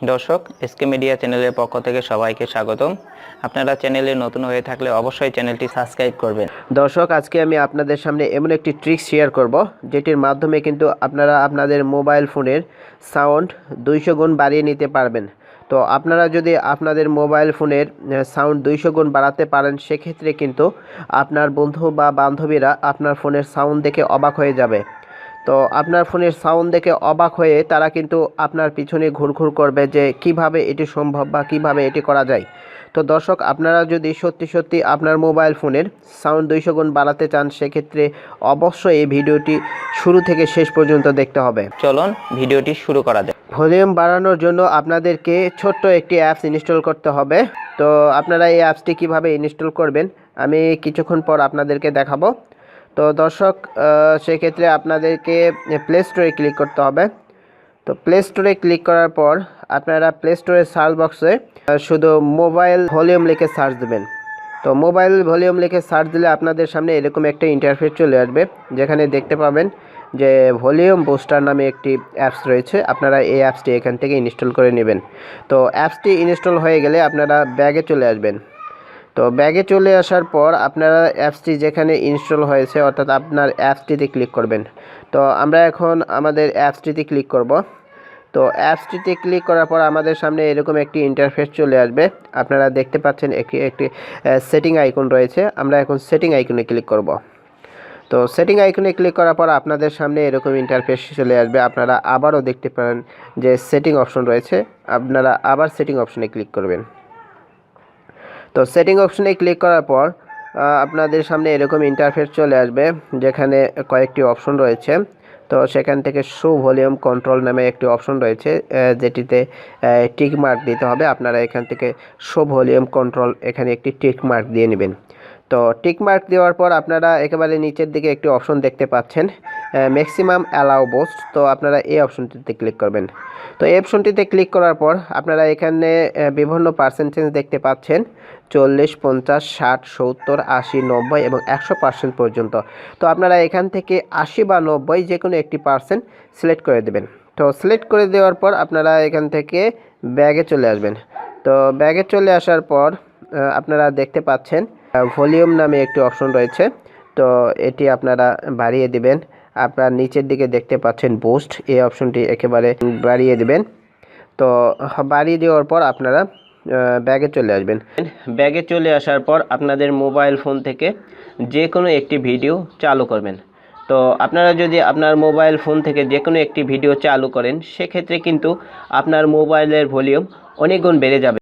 দর্শক, SK media চ্যানেলের পক্ষ থেকে সবাইকে স্বাগতম। আপনারা চ্যানেলে নতুন হয়ে থাকলে অবশ্যই চ্যানেলটি সাবস্ক্রাইব করবেন। দর্শক, আজকে আমি আপনাদের সামনে এমন একটি ট্রিক শেয়ার করব যেটির মাধ্যমে কিন্তু আপনারা আপনাদের মোবাইল ফোনের সাউন্ড 200 গুণ বাড়িয়ে নিতে পারবেন। তো আপনারা যদি আপনাদের মোবাইল ফোনের সাউন্ড 200 গুণ বাড়াতে পারেন, সেক্ষেত্রে কিন্তু আপনার বন্ধু বা বান্ধবীরা আপনার ফোনের সাউন্ড দেখে অবাক হয়ে যাবে। তো আপনার ফোনের সাউন্ড দেখে অবাক হয়ে তারা কিন্তু আপনার পিছনে ঘুরঘুর করবে যে কিভাবে এটি সম্ভব বা কিভাবে এটি করা যায়। তো দর্শক, আপনারা যদি সত্যি সত্যি আপনার মোবাইল ফোনের সাউন্ড 200 গুণ বাড়াতে চান, সেক্ষেত্রে অবশ্যই এই ভিডিওটি শুরু থেকে শেষ পর্যন্ত দেখতে হবে। চলুন ভিডিওটি শুরু করা যাক। ভলিউম বাড়ানোর জন্য আপনাদেরকে ছোট্ট একটি অ্যাপস ইনস্টল করতে হবে। তো আপনারা এই অ্যাপসটি কিভাবে ইনস্টল করবেন আমি কিছুক্ষণ পর আপনাদেরকে দেখাবো। তো দর্শক, সেক্ষেত্রে আপনাদেরকে প্লে স্টোরে ক্লিক করতে হবে। তো প্লে স্টোরে ক্লিক করার পর আপনারা প্লে স্টোরের সার্চ বক্সে শুধু মোবাইল ভলিউম লিখে সার্চ দেবেন। তো মোবাইল ভলিউম লিখে সার্চ দিলে আপনাদের সামনে এরকম একটা ইন্টারফেস চলে আসবে, যেখানে দেখতে পাবেন যে ভলিউম বুস্টার নামে একটি অ্যাপস রয়েছে। আপনারা এই অ্যাপসটি এখান থেকে ইনস্টল করে নেবেন। তো অ্যাপসটি ইনস্টল হয়ে গেলে আপনারা ব্যাগে চলে আসবেন। তো ব্যাগে চলে আসার পর আপনারা অ্যাপসটি যেখানে ইনস্টল হয়েছে অর্থাৎ আপনার অ্যাপসটিতে ক্লিক করবেন। তো আমরা এখন আমাদের অ্যাপসটিতে ক্লিক করব। তো অ্যাপসটিতে ক্লিক করার পর আমাদের সামনে এরকম একটি ইন্টারফেস চলে আসবে। আপনারা দেখতে পাচ্ছেন একটি সেটিং আইকন রয়েছে। আমরা এখন সেটিং আইকনে ক্লিক করব। তো সেটিং আইকনে ক্লিক করার পর আপনাদের সামনে এরকম ইন্টারফেস চলে আসবে। আপনারা আবারও দেখতে পারেন যে সেটিং অপশন রয়েছে। আপনারা আবার সেটিং অপশনে ক্লিক করবেন। তো সেটিং অপশনে ক্লিক করার পর আপনাদের সামনে এরকম ইন্টারফেস চলে আসবে, যেখানে কয়েকটি অপশন রয়েছে। তো সেখান থেকে শো ভলিউম কন্ট্রোল নামে একটি অপশন রয়েছে, যেটিতে টিক মার্ক দিতে হবে। আপনারা এখান থেকে শো ভলিউম কন্ট্রোল এখানে একটি টিক মার্ক দিয়ে নেবেন। তো টিক মার্ক দেওয়ার পর আপনারা একেবারে নিচের দিকে একটি অপশন দেখতে পাচ্ছেন, ম্যাক্সিমাম অ্যালাউ বুস্ট। তো আপনারা এই অপশনটিতে ক্লিক করবেন। তো এই অপশনটিতে ক্লিক করার পর আপনারা এখানে বিভিন্ন পার্সেন্টেজ দেখতে পাচ্ছেন, 40, 50, 60, 70, 80, 90 এবং 100% পর্যন্ত। তো আপনারা এখান থেকে 80 বা 90 যে কোনো একটি পার্সেন্ট সিলেক্ট করে দেবেন। তো সিলেক্ট করে দেওয়ার পর আপনারা এখান থেকে ব্যাগে চলে আসবেন। তো ব্যাগে চলে আসার পর আপনারা দেখতে পাচ্ছেন ভলিউম নামে একটি অপশন রয়েছে। তো এটি আপনারা বাড়িয়ে দিবেন। আপনার নিচের দিকে দেখতে পাচ্ছেন বুস্ট, এই অপশনটি একেবারে বাড়িয়ে দিবেন। তো বাড়িয়ে দেওয়ার পর আপনারা ব্যাগে চলে আসবেন। ব্যাগে চলে আসার পর আপনাদের মোবাইল ফোন থেকে যে কোনো একটি ভিডিও চালু করবেন। তো আপনারা যদি আপনার মোবাইল ফোন থেকে যে কোনো একটি ভিডিও চালু করেন, সেক্ষেত্রে কিন্তু আপনার মোবাইলের ভলিউম অনেক গুণ বেড়ে যাবে।